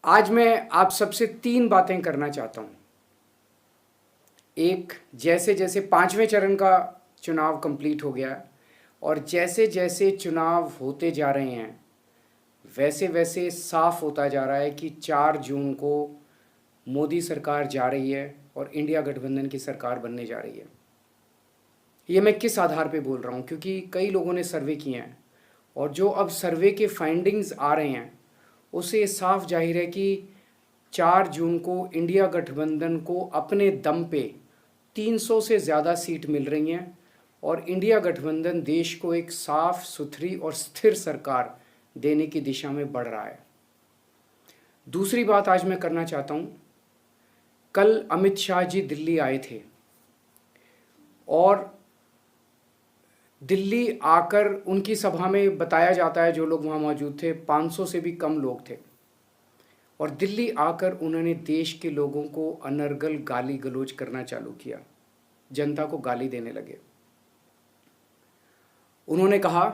आज मैं आप सबसे 3 बातें करना चाहता हूं। एक, जैसे जैसे 5वें चरण का चुनाव कंप्लीट हो गया और जैसे जैसे चुनाव होते जा रहे हैं वैसे वैसे साफ होता जा रहा है कि 4 जून को मोदी सरकार जा रही है और इंडिया गठबंधन की सरकार बनने जा रही है। ये मैं किस आधार पे बोल रहा हूँ, क्योंकि कई लोगों ने सर्वे किए हैं और जो अब सर्वे के फाइंडिंग्स आ रहे हैं उससे साफ जाहिर है कि 4 जून को इंडिया गठबंधन को अपने दम पे 300 से ज़्यादा सीट मिल रही हैं और इंडिया गठबंधन देश को एक साफ सुथरी और स्थिर सरकार देने की दिशा में बढ़ रहा है। दूसरी बात आज मैं करना चाहता हूँ, कल अमित शाह जी दिल्ली आए थे और दिल्ली आकर उनकी सभा में बताया जाता है, जो लोग वहाँ मौजूद थे 500 से भी कम लोग थे, और दिल्ली आकर उन्होंने देश के लोगों को अनर्गल गाली गलौज करना चालू किया, जनता को गाली देने लगे। उन्होंने कहा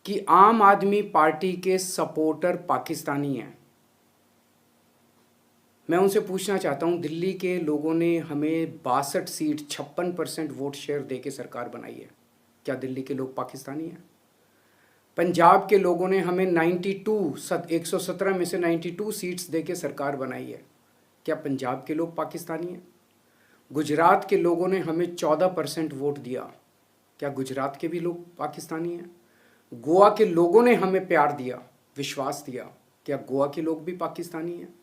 कि आम आदमी पार्टी के सपोर्टर पाकिस्तानी हैं। मैं उनसे पूछना चाहता हूं, दिल्ली के लोगों ने हमें 62 सीट 56% वोट शेयर दे के सरकार बनाई है, क्या दिल्ली के लोग पाकिस्तानी हैं? पंजाब के लोगों ने हमें 117 में से 92 सीट्स दे के सरकार बनाई है, क्या पंजाब के लोग पाकिस्तानी हैं? गुजरात के लोगों ने हमें 14% वोट दिया, क्या गुजरात के भी लोग पाकिस्तानी हैं? गोवा के लोगों ने हमें प्यार दिया, विश्वास दिया, क्या गोवा के लोग भी पाकिस्तानी हैं?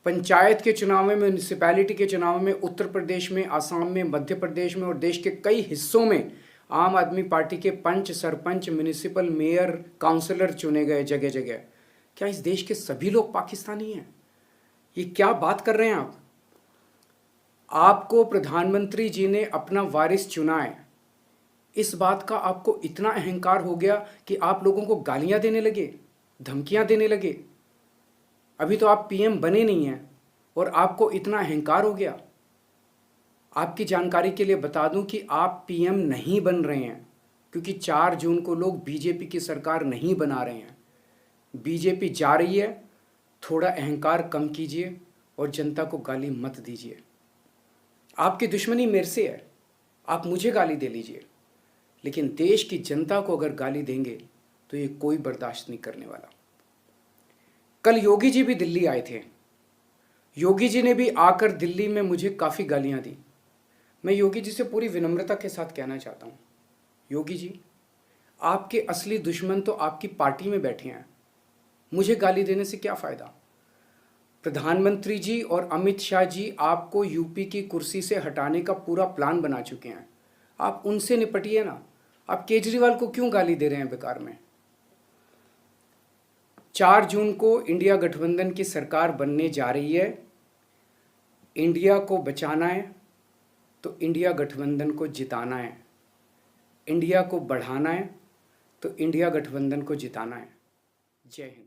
पंचायत के चुनाव में, म्यूनिसिपैलिटी के चुनाव में उत्तर प्रदेश में, आसाम में, मध्य प्रदेश में और देश के कई हिस्सों में आम आदमी पार्टी के पंच, सरपंच, म्यूनिसिपल मेयर, काउंसलर चुने गए जगह जगह, क्या इस देश के सभी लोग पाकिस्तानी हैं? ये क्या बात कर रहे हैं आप? आपको प्रधानमंत्री जी ने अपना वारिस चुना है, इस बात का आपको इतना अहंकार हो गया कि आप लोगों को गालियां देने लगे, धमकियां देने लगे। अभी तो आप पीएम बने नहीं हैं और आपको इतना अहंकार हो गया। आपकी जानकारी के लिए बता दूं कि आप पीएम नहीं बन रहे हैं, क्योंकि 4 जून को लोग बीजेपी की सरकार नहीं बना रहे हैं। बीजेपी जा रही है, थोड़ा अहंकार कम कीजिए और जनता को गाली मत दीजिए। आपकी दुश्मनी मेरे से है, आप मुझे गाली दे लीजिए, लेकिन देश की जनता को अगर गाली देंगे तो ये कोई बर्दाश्त नहीं करने वाला। कल योगी जी भी दिल्ली आए थे। योगी जी ने भी आकर दिल्ली में मुझे काफ़ी गालियां दी। मैं योगी जी से पूरी विनम्रता के साथ कहना चाहता हूं, योगी जी, आपके असली दुश्मन तो आपकी पार्टी में बैठे हैं, मुझे गाली देने से क्या फ़ायदा? प्रधानमंत्री जी और अमित शाह जी आपको यूपी की कुर्सी से हटाने का पूरा प्लान बना चुके हैं, आप उनसे निपटिए ना। आप केजरीवाल को क्यों गाली दे रहे हैं बेकार में? 4 जून को इंडिया गठबंधन की सरकार बनने जा रही है। इंडिया को बचाना है तो इंडिया गठबंधन को जिताना है, इंडिया को बढ़ाना है तो इंडिया गठबंधन को जिताना है। जय हिंद।